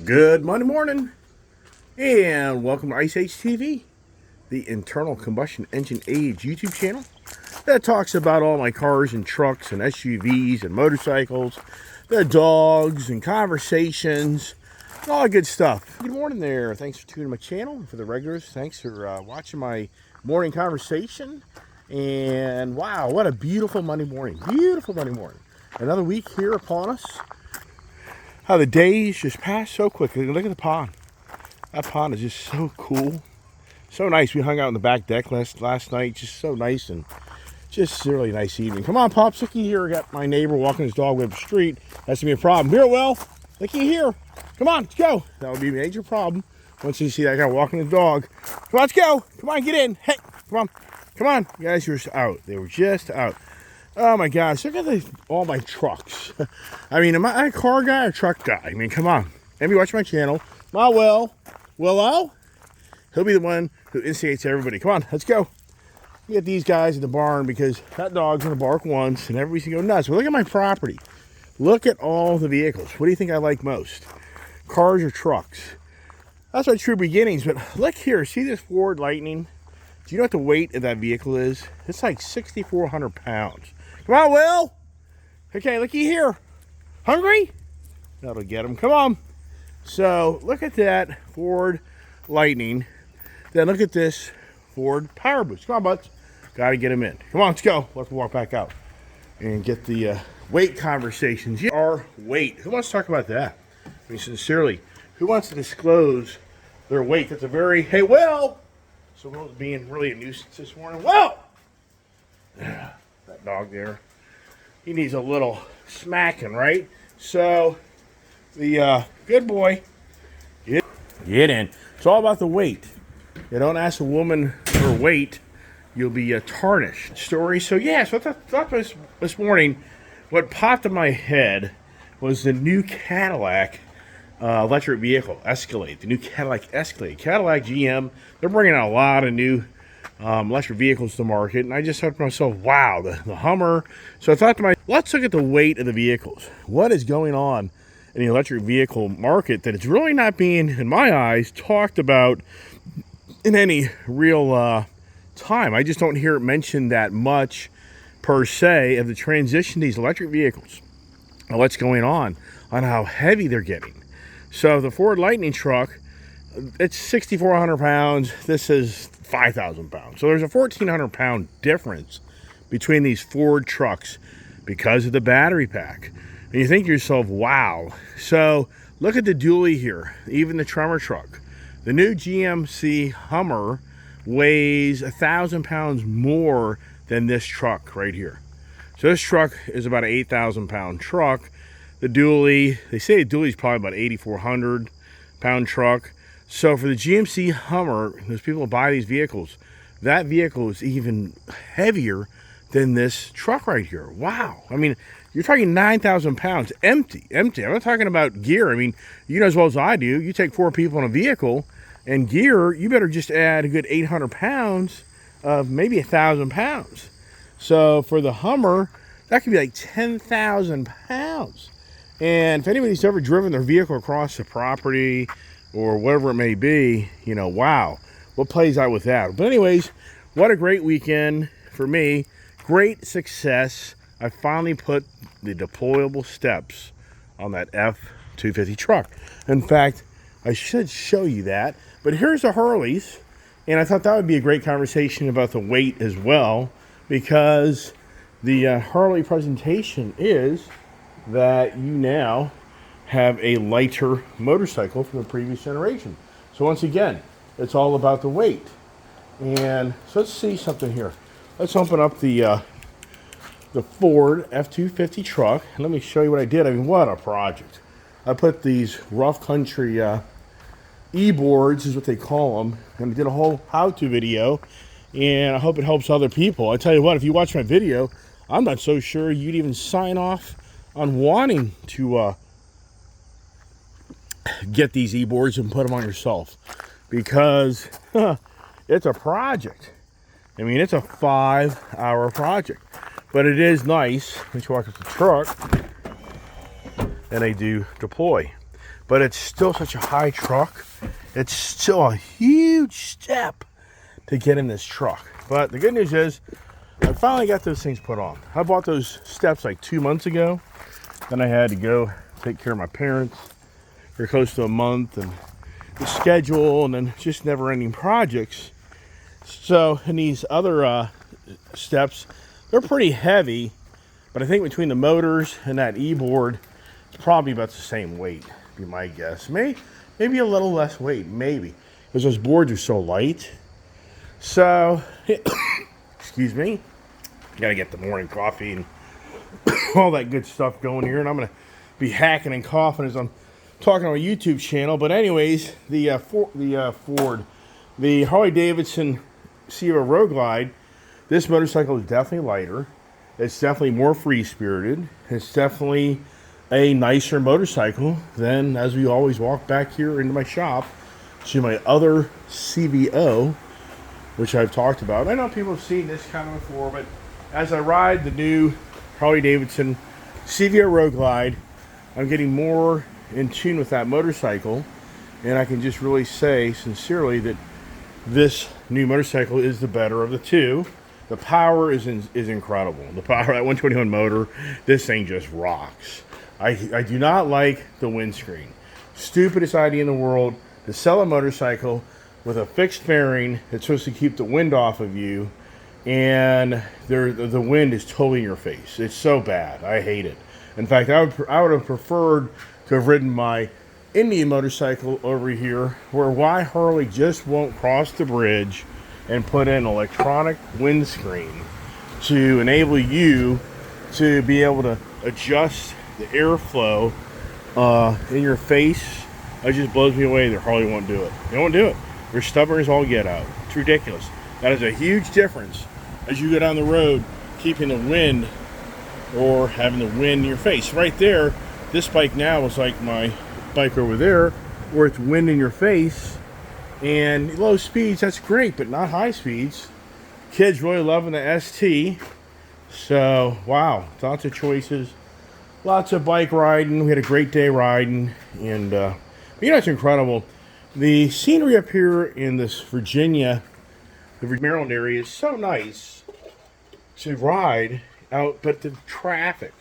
Good Monday morning, and welcome to Ice Age TV, the internal combustion engine age YouTube channel that talks about all my cars and trucks and SUVs and motorcycles, the dogs and conversations, and all that good stuff. Good morning there. Thanks for tuning my channel. And for the regulars, thanks for watching my morning conversation. And wow, what a beautiful Monday morning. Beautiful Monday morning. Another week here upon us. How the days just pass so quickly. Look at the pond. That pond is just so cool. So nice. We hung out on the back deck last night. Just so nice and just a really nice evening. Come on, Pops. Looky here. I got my neighbor walking his dog up the street. That's going to be a problem. Here, Will. Looky here. Come on, let's go. That would be a major problem once you see that guy walking the dog. Come on, let's go. Come on, get in. Hey, come on. Come on. You guys were out. They were just out. Oh my gosh, look at all my trucks. I mean, am I a car guy or truck guy? I mean, come on. Maybe watch my channel. My Willow, he'll be the one who instigates everybody. Come on, let's go. Get these guys in the barn because that dog's gonna bark once and everybody's gonna go nuts. But look at my property. Look at all the vehicles. What do you think I like most? Cars or trucks? That's my true beginnings, but look here, see this Ford Lightning? Do you know what the weight of that vehicle is? It's like 6,400 pounds. Come on, Will. Okay, looky here. Hungry? That'll get him. Come on. So, look at that Ford Lightning. Then look at this Ford Power Boost. Come on, butts. Got to get him in. Come on, let's go. Let's walk back out and get the weight conversations. Our weight. Who wants to talk about that? I mean, sincerely, who wants to disclose their weight? That's a very, hey, Will. So Will's being really a nuisance this morning. Will! That dog there, he needs a little smacking, right? So the good boy, get in. It's all about the weight. You don't ask a woman her weight, you'll be tarnished. Story. So yeah, so I thought this morning, what popped in my head was the new Cadillac electric vehicle Escalade. The new Cadillac Escalade. Cadillac, GM, they're bringing out a lot of new electric vehicles to market, and I just thought to myself, wow, the Hummer. So I thought to myself, let's look at the weight of the vehicles. What is going on in the electric vehicle market that it's really not being, in my eyes, talked about in any real time. I just don't hear it mentioned that much per se of the transition to these electric vehicles and what's going on how heavy they're getting. So the Ford Lightning truck, it's 6,400 pounds. This is 5,000 pounds. So there's a 1,400 pound difference between these Ford trucks because of the battery pack. And you think to yourself, wow. So look at the dually here, even the Tremor truck. The new GMC Hummer weighs 1,000 pounds more than this truck right here. So this truck is about an 8,000 pound truck. The dually, they say the dually is probably about 8,400 pound truck. So for the GMC Hummer, those people who buy these vehicles, that vehicle is even heavier than this truck right here. Wow. I mean, you're talking 9,000 pounds empty. I'm not talking about gear. I mean, you know as well as I do, you take 4 people in a vehicle and gear, you better just add a good 800 pounds of maybe 1,000 pounds. So for the Hummer, that could be like 10,000 pounds. And if anybody's ever driven their vehicle across the property or whatever it may be, you know, wow, what plays out with that? But anyways, what a great weekend for me. Great success. I finally put the deployable steps on that F-250 truck. In fact, I should show you that. But here's the Harleys, and I thought that would be a great conversation about the weight as well, because the Harley presentation is that you now have a lighter motorcycle from the previous generation. So once again, it's all about the weight. And so let's see something here. Let's open up the Ford F-250 truck. And let me show you what I did. I mean, what a project. I put these rough country e-boards, is what they call them, and I did a whole how-to video, and I hope it helps other people. I tell you what, if you watch my video, I'm not so sure you'd even sign off on wanting to get these e-boards and put them on yourself, because it's a project. I mean, it's a 5-hour project, but it is nice when you walk up the truck and they do deploy. but it's still such a high truck. It's still a huge step to get in this truck. But the good news is I finally got those things put on. I bought those steps like 2 months ago. Then I had to go take care of my parents for close to a month, and the schedule, and then just never-ending projects. So, and these other steps, they're pretty heavy, but I think between the motors and that e-board, it's probably about the same weight, be my guess. Maybe a little less weight, maybe, because those boards are so light. So, excuse me, gotta get the morning coffee and all that good stuff going here, and I'm gonna be hacking and coughing as I'm talking on a YouTube channel. But anyways, the Harley Davidson Sierra Road Glide, this motorcycle is definitely lighter. It's definitely more free-spirited. It's definitely a nicer motorcycle than, as we always walk back here into my shop, to my other CVO, which I've talked about. I know people have seen this kind of before, but as I ride the new Harley Davidson CVO Road Glide, I'm getting more in tune with that motorcycle, and I can just really say sincerely that this new motorcycle is the better of the two. The power is incredible. The power, that 121 motor, this thing just rocks. I do not like the windscreen. Stupidest idea in the world to sell a motorcycle with a fixed fairing that's supposed to keep the wind off of you, and the wind is totally in your face. It's so bad. I hate it. In fact, I would have preferred to have ridden my Indian motorcycle over here, where why Harley just won't cross the bridge and put in electronic windscreen to enable you to be able to adjust the airflow in your face. It just blows me away that Harley won't do it. They won't do it. They're stubborn as all get out. It's ridiculous. That is a huge difference as you go down the road, keeping the wind or having the wind in your face. Right there, this bike now is like my bike over there, where it's wind in your face. And low speeds, that's great, but not high speeds. Kids really loving the ST. So, wow, lots of choices. Lots of bike riding. We had a great day riding. And, it's incredible. The scenery up here in this the Maryland area is so nice to ride out, but the traffic.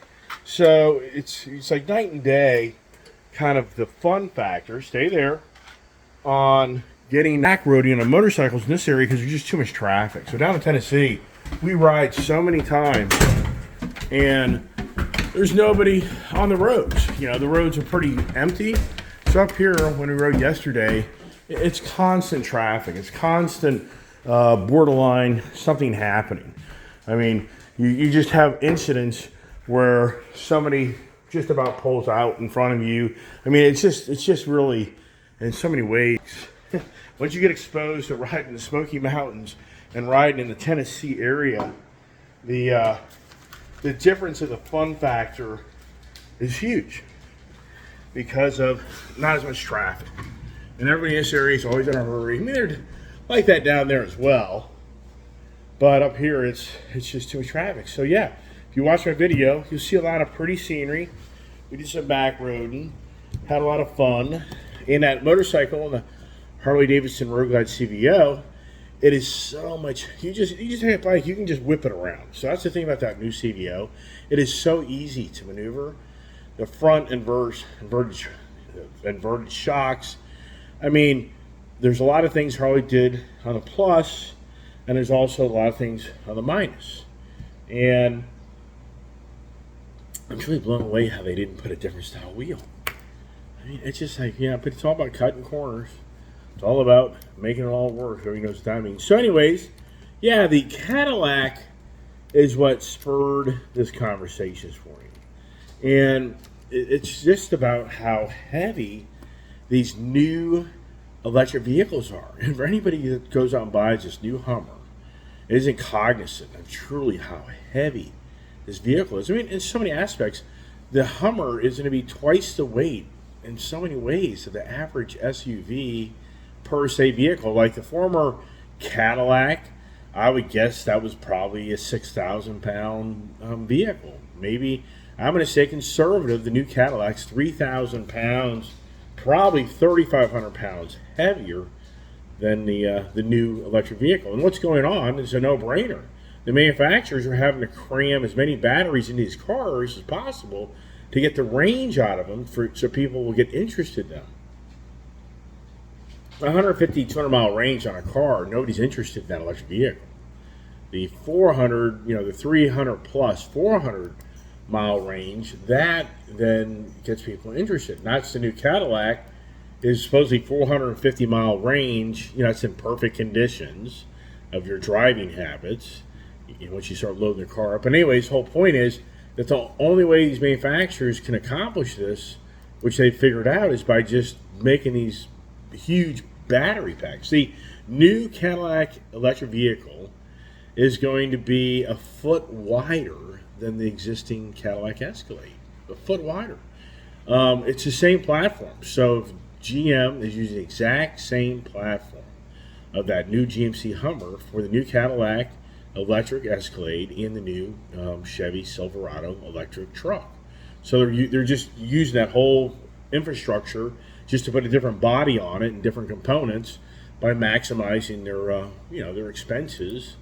So, it's like night and day, kind of the fun factor. Stay there on getting back roading on motorcycles in this area because there's just too much traffic. So down in Tennessee, we ride so many times and there's nobody on the roads. The roads are pretty empty. So up here, when we rode yesterday, it's constant traffic. It's constant borderline something happening. I mean, you just have incidents where somebody just about pulls out in front of you. I mean, it's just really, in so many ways, once you get exposed to riding the Smoky Mountains and riding in the Tennessee area, the difference of the fun factor is huge because of not as much traffic. And everybody in this area is always in a hurry. I mean, they're like that down there as well. But up here, it's just too much traffic. So yeah, if you watch my video, you'll see a lot of pretty scenery. We did some back roading, had a lot of fun. In that motorcycle, the Harley Davidson Road Glide CVO, it is so much. You just have a bike, you can just whip it around. So that's the thing about that new CVO. It is so easy to maneuver. The front inverted shocks. I mean, there's a lot of things Harley did on the plus, and there's also a lot of things on the minus. And I'm really blown away how they didn't put a different style wheel. I mean, it's just like, but it's all about cutting corners. It's all about making it all work. Everybody knows what that means. So anyways, yeah, the Cadillac is what spurred this conversation for me. And it's just about how heavy these new electric vehicles are. And for anybody that goes out and buys this new Hummer, isn't cognizant of truly how heavy this vehicle is. I mean, in so many aspects, the Hummer is going to be twice the weight in so many ways of the average SUV per se vehicle. Like the former Cadillac, I would guess that was probably a 6,000 pound vehicle. Maybe, I'm going to say conservative, the new Cadillac's 3,000 pounds probably 3,500 pounds heavier than the new electric vehicle. And what's going on is a no-brainer. The manufacturers are having to cram as many batteries in these cars as possible to get the range out of them so people will get interested in them. 150, 200 mile range on a car, nobody's interested in that electric vehicle. The 400, the 300 plus 400 mile range, that then gets people interested. And that's the new Cadillac, is supposedly 450 mile range. It's in perfect conditions of your driving habits once you start loading the car up. But anyways, the whole point is that the only way these manufacturers can accomplish this, which they figured out, is by just making these huge battery packs. The new Cadillac electric vehicle is going to be a foot wider than the existing Cadillac Escalade. A foot wider. It's the same platform. So GM is using the exact same platform of that new GMC Hummer for the new Cadillac electric Escalade in the new Chevy Silverado electric truck. So they're just using that whole infrastructure just to put a different body on it and different components by maximizing their expenses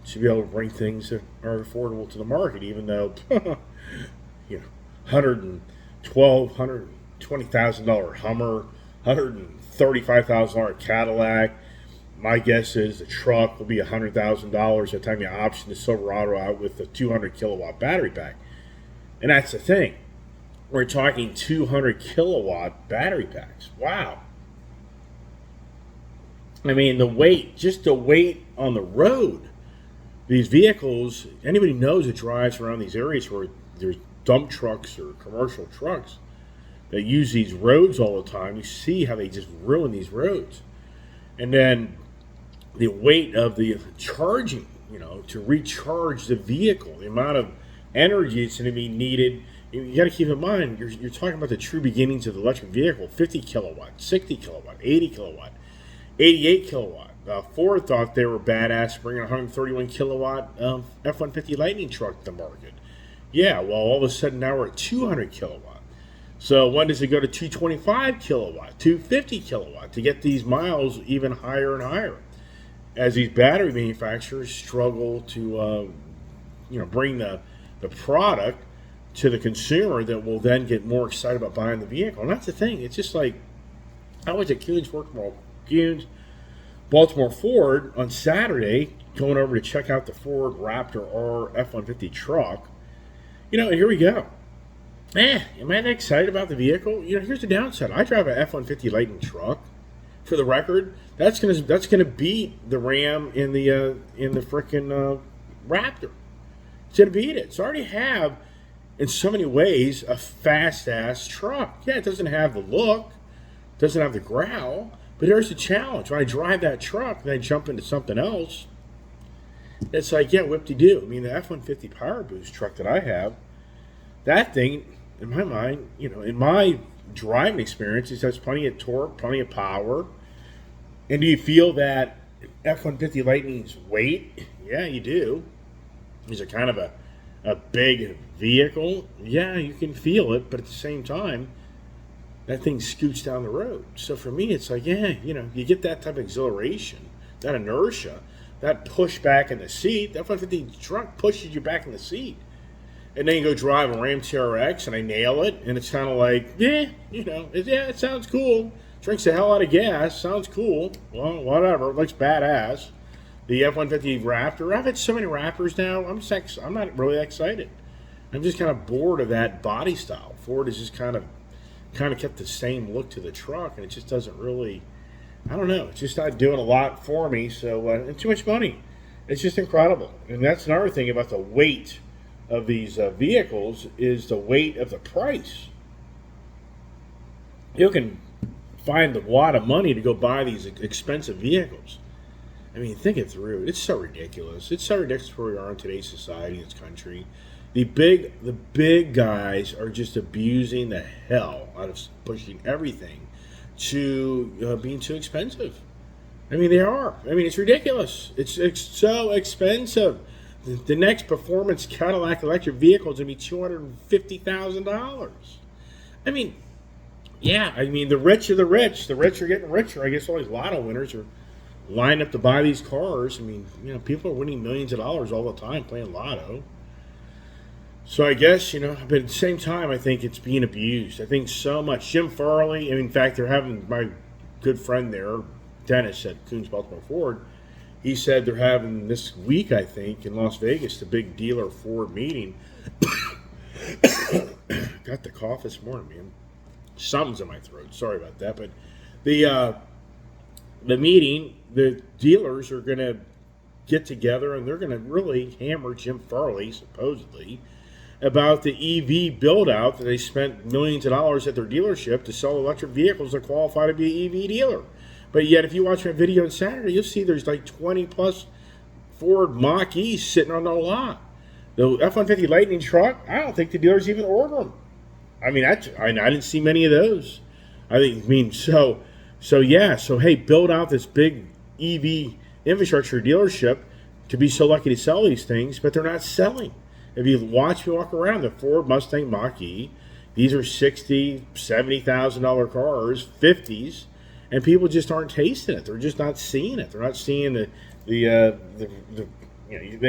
to be able to bring things that are affordable to the market, even though $120,000 Hummer, $135,000 Cadillac. My guess is the truck will be $100,000 by the time you option the Silverado out with the 200 kilowatt battery pack. And that's the thing. We're talking 200 kilowatt battery packs. Wow. I mean, just the weight on the road. These vehicles, anybody knows that drives around these areas where there's dump trucks or commercial trucks that use these roads all the time. You see how they just ruin these roads. And then the weight of the charging, to recharge the vehicle, the amount of energy that's going to be needed. You got to keep in mind, you're talking about the true beginnings of the electric vehicle: 50 kilowatt, 60 kilowatt, 80 kilowatt, 88 kilowatt. Ford thought they were badass bringing a 131 kilowatt F-150 Lightning truck to the market. Yeah, well, all of a sudden now we're at 200 kilowatt. So when does it go to 225 kilowatt, 250 kilowatt to get these miles even higher and higher? As these battery manufacturers struggle to, bring the product to the consumer that will then get more excited about buying the vehicle. And that's the thing. It's just like, I was at Baltimore Ford on Saturday, going over to check out the Ford Raptor R F-150 truck. And here we go. Am I that excited about the vehicle? Here's the downside. I drive an F-150 Lightning truck. For the record, that's gonna beat the Ram in the frickin' Raptor. It's gonna beat it. So I already have, in so many ways, a fast-ass truck. Yeah, it doesn't have the look, doesn't have the growl, but here's the challenge. When I drive that truck and I jump into something else, it's like, yeah, whip-de-doo. I mean, the F-150 Power Boost truck that I have, that thing, in my mind, in my driving experience, it has plenty of torque, plenty of power. And do you feel that F-150 Lightning's weight? Yeah, you do. Is it kind of a big vehicle? Yeah, you can feel it, but at the same time, that thing scoots down the road. So for me, it's like, yeah, you get that type of exhilaration, that inertia, that push back in the seat. That F-150 truck pushes you back in the seat. And then you go drive a Ram TRX and I nail it, and it's kind of like, it sounds cool. Drinks the hell out of gas, sounds cool. Well, whatever, it looks badass. The F-150 Raptor, I've had so many Raptors now, I'm not really excited. I'm just kind of bored of that body style. Ford has just kind of kept the same look to the truck, and it just doesn't really, I don't know, it's just not doing a lot for me. So, and too much money. It's just incredible. And that's another thing about the weight of these vehicles, is the weight of the price. You can find a lot of money to go buy these expensive vehicles. I mean, think it through. It's so ridiculous. It's so ridiculous where we are in today's society, in this country. The big guys are just abusing the hell out of pushing everything to being too expensive. I mean, they are. I mean, it's ridiculous. It's so expensive. The next performance Cadillac electric vehicle is going to be $250,000. I mean, Yeah, I mean, the rich are the rich. The rich are getting richer. I guess all these lotto winners are lined up to buy these cars. I mean, people are winning millions of dollars all the time playing lotto. So I guess, but at the same time, I think it's being abused. I think so much. Jim Farley, and in fact, they're having my good friend there, Dennis at Coons Baltimore Ford. He said they're having this week, I think, in Las Vegas, the big dealer Ford meeting. Got the cough this morning, man. Something's in my throat. Sorry about that. But the meeting, the dealers are going to get together and they're going to really hammer Jim Farley, supposedly, about the EV build-out that they spent millions of dollars at their dealership to sell electric vehicles that qualify to be an EV dealer. But yet, if you watch my video on Saturday, you'll see there's like 20-plus Ford Mach-E's sitting on their lot. The F-150 Lightning truck, I don't think the dealers even order them. I mean, I didn't see many of those. So hey, build out this big EV infrastructure dealership to be so lucky to sell these things, but they're not selling. If you watch me walk around, the Ford Mustang Mach-E, these are $60,000, $70,000 cars, 50s, and people just aren't tasting it. They're just not seeing it. They're not seeing they're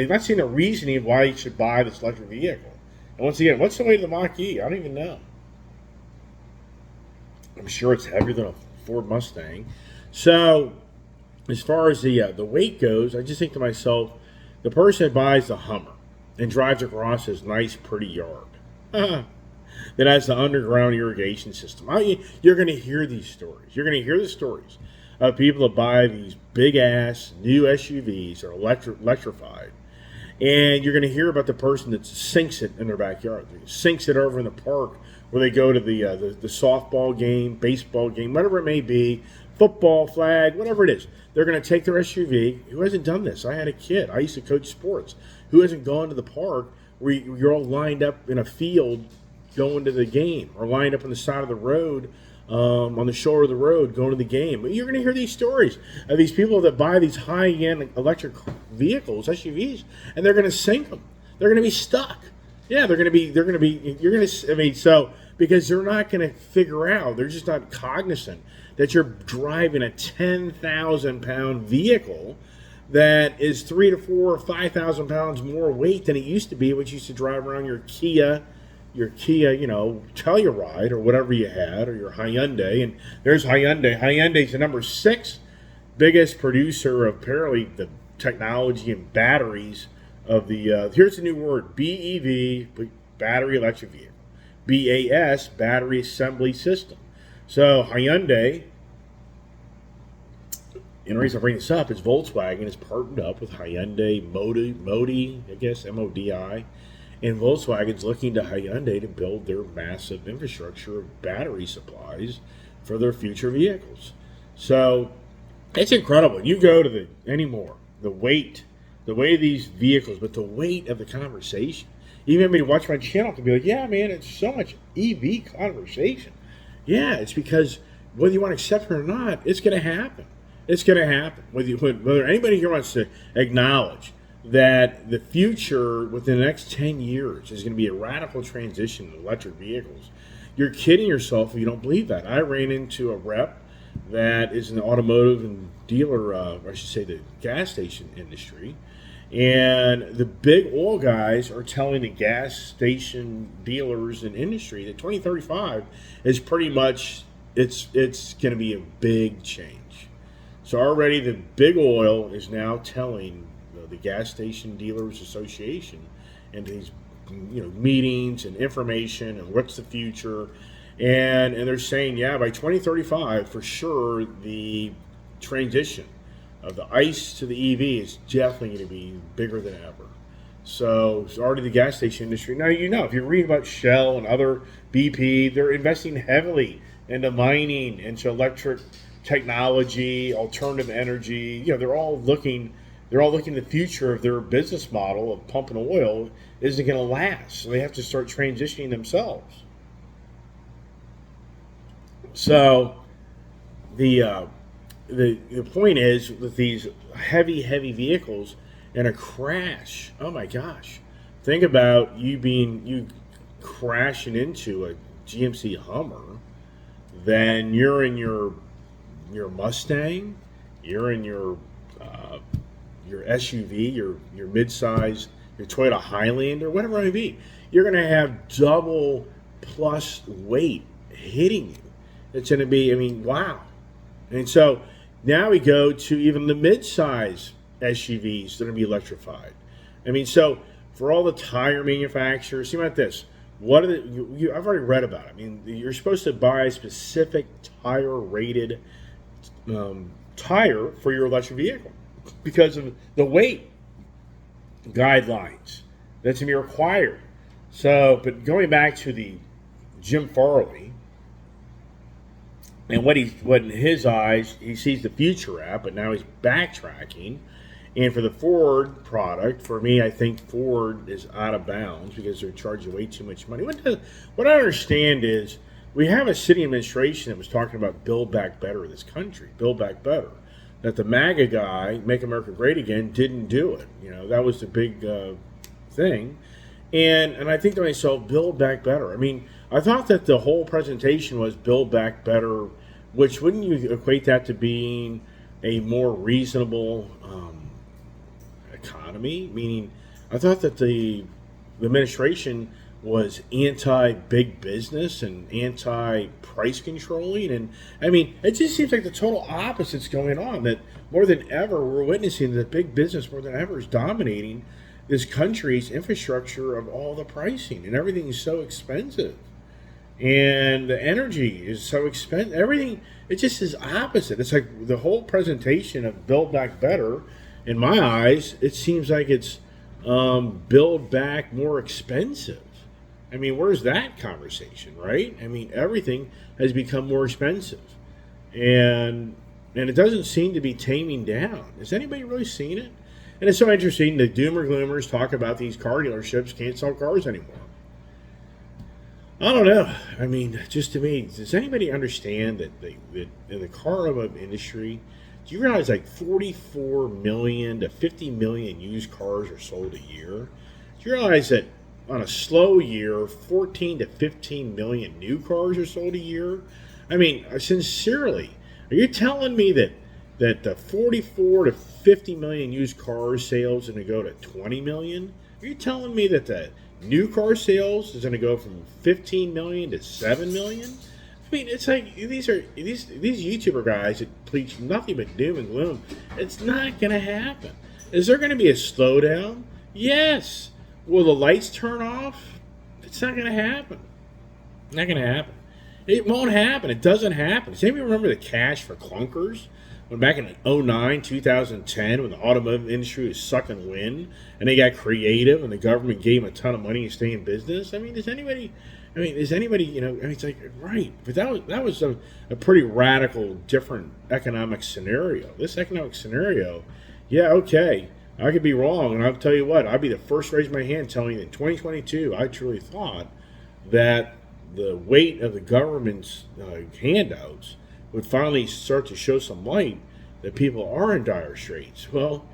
not seeing the reasoning why you should buy this electric vehicle. And once again, what's the weight of the Mach-E? I don't even know. I'm sure it's heavier than a Ford Mustang. So, as far as the weight goes, I just think to myself, the person that buys the Hummer and drives across this nice, pretty yard that has the underground irrigation system. You're going to hear these stories. You're going to hear the stories of people that buy these big-ass new SUVs that are electrified. And you're going to hear about the person that sinks it in their backyard. Sinks it over in the park where they go to the softball game, baseball game, whatever it may be, football flag, whatever it is. They're going to take their SUV. Who hasn't done this? I had a kid. I used to coach sports. Who hasn't gone to the park where you're all lined up in a field going to the game, or lined up on the side of the road, on the shore of the road going to the game? But you're going to hear these stories of these people that buy these high-end electric vehicles, SUVs, and they're going to sink them. They're going to be stuck. Yeah, because they're not going to figure out, they're just not cognizant that you're driving a 10,000-pound vehicle that is 3,000 to 4,000 or 5,000 pounds more weight than it used to be, which used to drive around your Kia, Telluride or whatever you had, or your Hyundai. And there's Hyundai. Hyundai's the number 6 biggest producer of apparently the technology and batteries of the, here's the new word, BEV, battery electric vehicle. BAS, battery assembly system. So Hyundai, and the reason I bring this up is Volkswagen is partnered up with Hyundai Modi, I guess, M-O-D-I, and Volkswagen's looking to Hyundai to build their massive infrastructure of battery supplies for their future vehicles. So it's incredible. You go to the weight of these vehicles, but the weight of the conversation. Even if you watch my channel can be like, yeah, man, it's so much EV conversation. Yeah, it's because whether you want to accept it or not, it's going to happen. It's going to happen. Whether anybody here wants to acknowledge that the future within the next 10 years is going to be a radical transition to electric vehicles, you're kidding yourself if you don't believe that. I ran into a rep that is in the automotive and dealer, I should say the gas station industry, and the big oil guys are telling the gas station dealers and industry that 2035 is pretty much, it's going to be a big change. So already the big oil is now telling the Gas Station Dealers Association and these meetings and information and what's the future, and they're saying, yeah, by 2035 for sure the transition of the ICE to the EV is definitely going to be bigger than ever. So it's already the gas station industry. Now, if you read about Shell and other BP, they're investing heavily into mining, into electric technology, alternative energy. They're all looking the future of their business model of pumping oil isn't going to last. So they have to start transitioning themselves. So the point is with these heavy vehicles and a crash. Oh my gosh. Think about you crashing into a GMC Hummer then you're in your Mustang, you're in your SUV, your midsize, your Toyota Highlander, whatever it may be. You're going to have double plus weight hitting you. It's going to be, I mean, wow. And so now we go to even the midsize SUVs that are going to be electrified. I mean, so for all the tire manufacturers, think about this. What are I've already read about it. I mean, you're supposed to buy a specific tire rated tire for your electric vehicle because of the weight guidelines that's going to be required. So, but going back to the Jim Farley and what in his eyes he sees the future at, but now he's backtracking. And for the Ford product, for me, I think Ford is out of bounds because they're charging way too much money. What I understand is we have a city administration that was talking about Build Back Better in this country, Build Back Better. That the MAGA guy, Make America Great Again, didn't do it. You know, that was the big thing. And I think to myself, Build Back Better. I mean, I thought that the whole presentation was Build Back Better, which wouldn't you equate that to being a more reasonable economy? Meaning, I thought that the administration was anti-big business and anti-price controlling. And, I mean, it just seems like the total opposite's going on, that more than ever we're witnessing that big business more than ever is dominating this country's infrastructure of all the pricing, and everything is so expensive. And the energy is so expensive. Everything, it just is opposite. It's like the whole presentation of Build Back Better, in my eyes, it seems like it's build back more expensive. I mean, where's that conversation, right? I mean, everything has become more expensive. And it doesn't seem to be taming down. Has anybody really seen it? And it's so interesting, the doomer gloomers talk about these car dealerships can't sell cars anymore. I don't know. I mean, just to me, does anybody understand that in the car industry, do you realize like 44 million to 50 million used cars are sold a year? Do you realize that on a slow year, 14 to 15 million new cars are sold a year? I mean, sincerely, are you telling me that the 44 to 50 million used car sales are going to go to 20 million? Are you telling me that the new car sales is going to go from 15 million to 7 million? I mean, it's like these YouTuber guys that preach nothing but doom and gloom. It's not going to happen. Is there going to be a slowdown? Yes. Will the lights turn off? It's not going to happen. Not going to happen. It won't happen. It doesn't happen. Does anybody remember the cash for clunkers? When back in 2009, 2010, when the automotive industry was sucking wind and they got creative and the government gave them a ton of money to stay in business? I mean, is anybody, you know, I mean, it's like, right. But that was a pretty radical, different economic scenario. This economic scenario, yeah, okay, I could be wrong. And I'll tell you what, I'd be the first to raise my hand telling you that in 2022, I truly thought that the weight of the government's handouts would finally start to show some light that people are in dire straits. Well,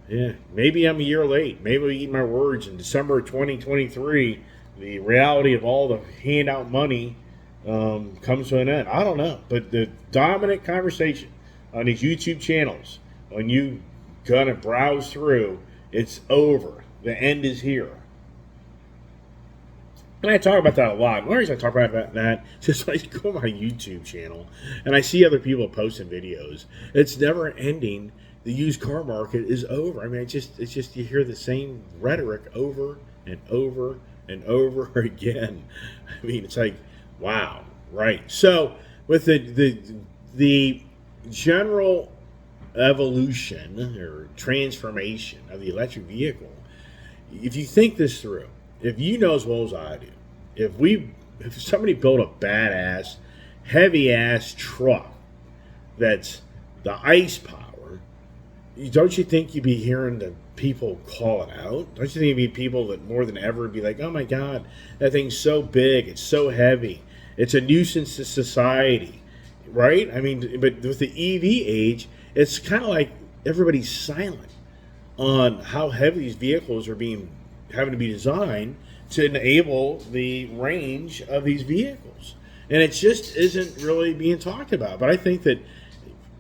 yeah, maybe I'm a year late. Maybe I eat my words. In December of 2023, the reality of all the handout money comes to an end. I don't know. But the dominant conversation on these YouTube channels, when you kind of browse through, it's over. The end is here. And I talk about that a lot. One reason I talk about that is just like go on my YouTube channel and I see other people posting videos. It's never ending. The used car market is over. I mean, it's just you hear the same rhetoric over and over and over again. I mean, it's like, wow, right. So with the general evolution or transformation of the electric vehicle, if you think this through, if you know as well as I do, if somebody built a badass, heavy-ass truck that's the ICE power, don't you think you'd be hearing the people call it out? Don't you think it'd be people that more than ever would be like, oh my God, that thing's so big, it's so heavy, it's a nuisance to society, right? I mean, but with the EV age, it's kind of like everybody's silent on how heavy these vehicles are having to be designed to enable the range of these vehicles. And it just isn't really being talked about. But I think that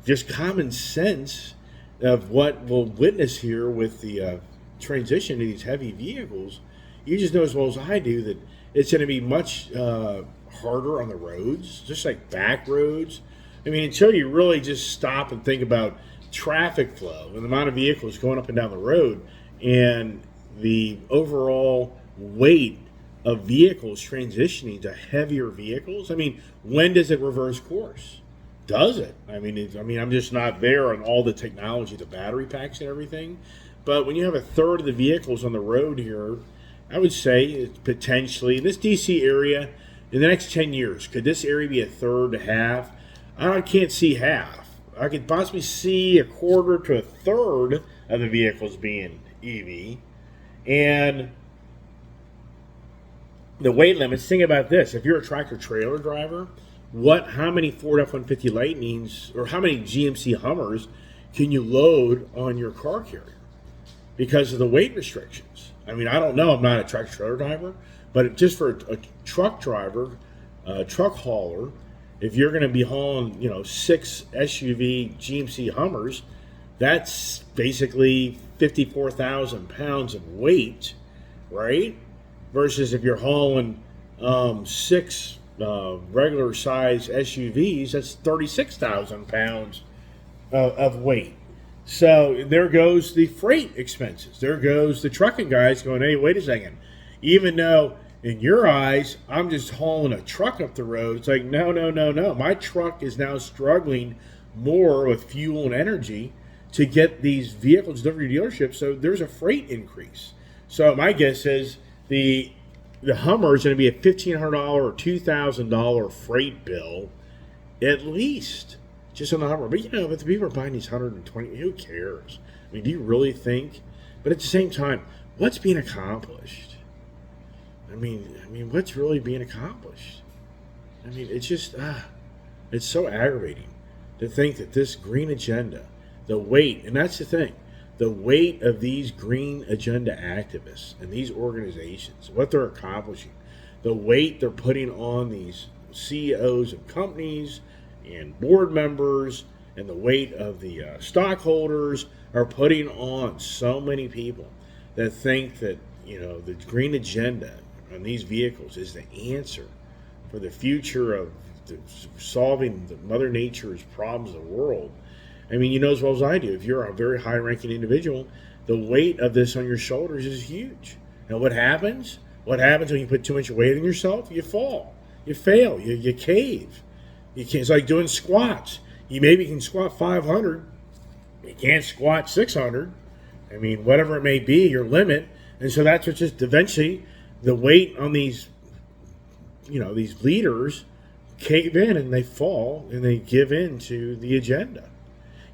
just common sense of what we'll witness here with the transition to these heavy vehicles, you just know as well as I do that it's going to be much harder on the roads, just like back roads. I mean, until you really just stop and think about traffic flow and the amount of vehicles going up and down the road and the overall weight of vehicles transitioning to heavier vehicles. I mean, when does it reverse course? Does it? I mean, I'm just not there on all the technology, the battery packs and everything. But when you have a third of the vehicles on the road here, I would say it's potentially in this DC area in the next 10 years, could this area be a third to half? I can't see half. I could possibly see a quarter to a third of the vehicles being EV. And the weight limits, think about this. If you're a tractor trailer driver, how many Ford F-150 Lightnings or how many GMC Hummers can you load on your car carrier because of the weight restrictions? I mean, I don't know. I'm not a tractor trailer driver, but just for a truck driver, a truck hauler, if you're going to be hauling, 6 SUV GMC Hummers, that's basically 54,000 pounds of weight, right? Versus if you're hauling 6 regular size SUVs, that's 36,000 pounds of weight. So there goes the freight expenses. There goes the trucking guys going, hey, wait a second. Even though in your eyes, I'm just hauling a truck up the road, it's like, no. My truck is now struggling more with fuel and energy to get these vehicles delivered to dealerships. So there's a freight increase. So my guess is the Hummer is going to be a $1,500 or $2,000 freight bill, at least, just on the Hummer. But but the people are buying these 120. Who cares? I mean, do you really think? But at the same time, what's being accomplished? I mean, what's really being accomplished? I mean, it's just it's so aggravating to think that this green agenda, the weight, and that's the thing. The weight of these green agenda activists and these organizations, what they're accomplishing, the weight they're putting on these CEOs of companies and board members, and the weight of the stockholders are putting on so many people that think that the green agenda on these vehicles is the answer for the future of solving Mother Nature's problems of the world. I mean, you know as well as I do, if you're a very high-ranking individual, the weight of this on your shoulders is huge. And what happens? What happens when you put too much weight on yourself? You fall. You fail. You cave. It's like doing squats. You maybe can squat 500. You can't squat 600. I mean, whatever it may be, your limit. And so that's what just eventually the weight on these, these leaders cave in and they fall and they give in to the agenda.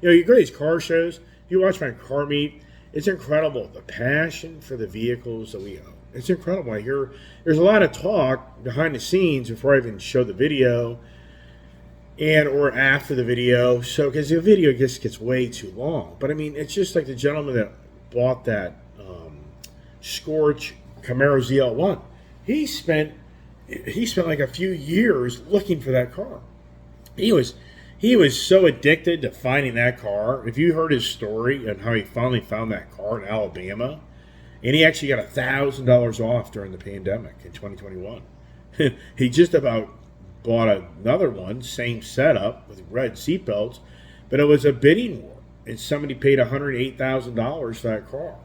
You go to these car shows, you watch my car meet, it's incredible, the passion for the vehicles that we own. It's incredible. I hear there's a lot of talk behind the scenes before I even show the video or after the video. So, because the video just gets way too long. But I mean, it's just like the gentleman that bought that Scorch Camaro ZL1. He spent like a few years looking for that car. He was so addicted to finding that car. If you heard his story and how he finally found that car in Alabama, and he actually got $1,000 off during the pandemic in 2021. He just about bought another one, same setup with red seatbelts, but it was a bidding war, and somebody paid $108,000 for that car.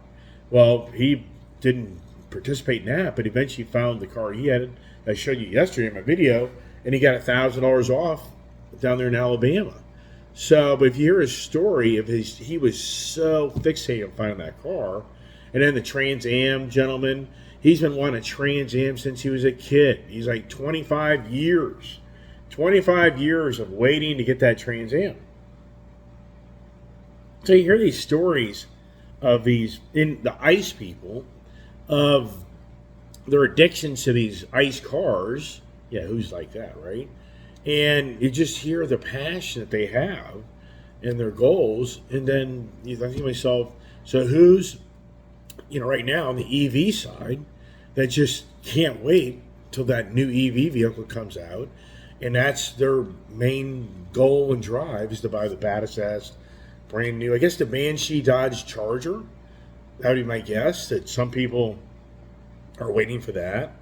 Well, he didn't participate in that, but eventually found the car he had. I showed you yesterday in my video, and he got $1,000 off down there in Alabama. So, but if you hear his story of he was so fixated on finding that car. And then the Trans Am gentleman, he's been wanting a Trans Am since he was a kid. He's like 25 years of waiting to get that Trans Am. So you hear these stories of these in the ICE people of their addictions to these ICE cars. Yeah, who's like that, right? And you just hear the passion that they have and their goals. And then you think to myself, so who's, right now on the EV side that just can't wait till that new EV vehicle comes out And that's their main goal and drive is to buy the baddest ass, brand new. I guess the Banshee Dodge Charger. That would be my guess. That some people are waiting for that.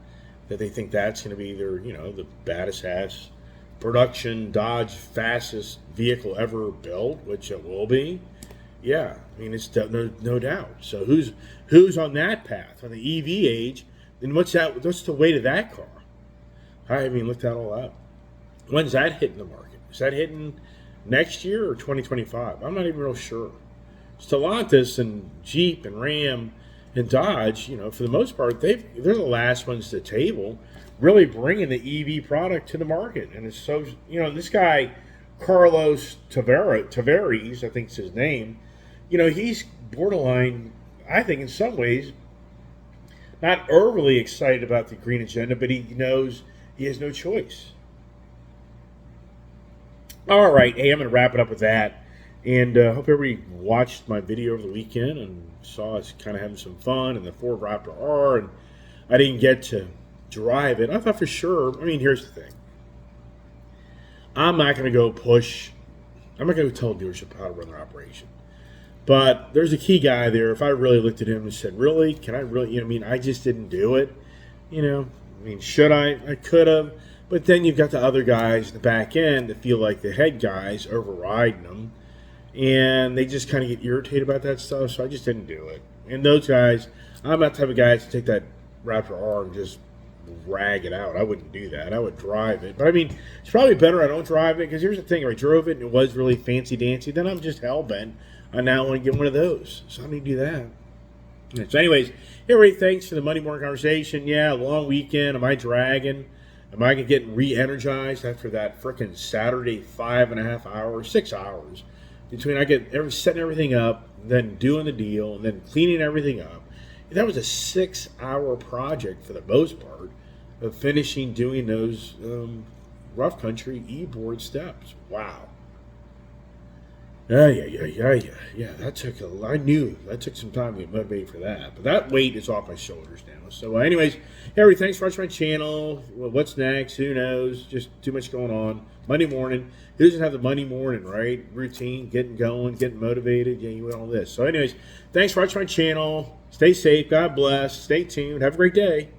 That they think that's going to be their, the baddest ass production Dodge fastest vehicle ever built, which it will be. Yeah, I mean it's no doubt. So who's on that path on the EV age? Then what's the weight of that car? I haven't even looked that all up. When's that hitting the market? Is that hitting next year or 2025? I'm not even real sure. Stellantis and Jeep and Ram and Dodge, for the most part, they're the last ones to the table, really bringing the EV product to the market. And it's so, this guy, Carlos Tavares, I think is his name, he's borderline, I think in some ways, not overly excited about the green agenda, but he knows he has no choice. All right, hey, I'm going to wrap it up with that. And hope everybody watched my video over the weekend and saw us kind of having some fun in the Ford Raptor R. And I didn't get to drive it. I thought for sure, here's the thing. I'm not going to go tell a dealership how to run their operation. But there's a key guy there. If I really looked at him and said, really? Can I really? I just didn't do it. Should I? I could have. But then you've got the other guys in the back end that feel like the head guys overriding them. And they just kind of get irritated about that stuff. So I just didn't do it. And those guys, I'm not the type of guy to take that Raptor R and just drag it out. I wouldn't do that. I would drive it. But it's probably better I don't drive it. Because here's the thing. If I drove it and it was really fancy-dancy, then I'm just hell-bent. I now want to get one of those. So I need to do that. So anyways, everybody, thanks for the Monday morning conversation. Yeah, long weekend. Am I dragging? Am I getting re-energized after that frickin' Saturday 5.5 hours, 6 hours between setting everything up, then doing the deal, and then cleaning everything up? That was a 6-hour project for the most part of finishing doing those rough country e-board steps. Wow. Yeah. I knew that took some time to get motivated for that. But that weight is off my shoulders now. So anyways, everybody, thanks for watching my channel. Well, what's next? Who knows? Just too much going on. Monday morning. Who doesn't have the Monday morning, right? Routine, getting going, getting motivated. Yeah, you want all this. So anyways, thanks for watching my channel. Stay safe. God bless. Stay tuned. Have a great day.